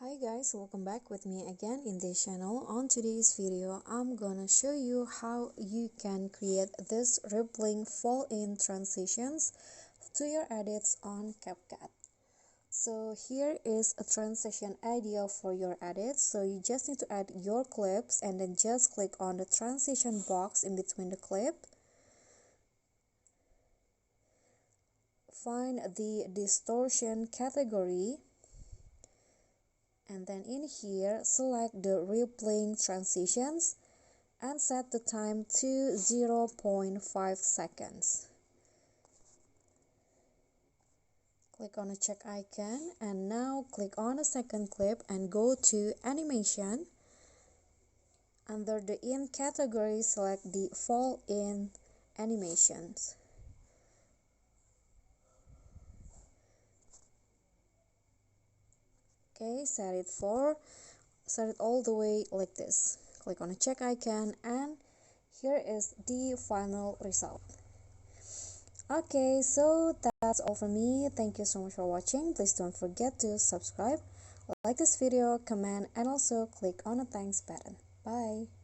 Hi guys, welcome back with me again in this channel. On today's video, I'm gonna show you how you can create this rippling fall-in transitions to your edits on CapCut. So here is a transition idea for your edits. So you just need to add your clips and then just click on the transition box in between the clip. Find the distortion category. And then in here, select the replaying transitions and set the time to 0.5 seconds. Click on the check icon and now click on the second clip and go to animation. Under the in category, select the fall in animations. Okay, set it all the way like this. Click on the check icon and here is the final result. Okay, so that's all from me. Thank you so much for watching. Please don't forget to subscribe, like this video, comment, and also click on the thanks button. Bye.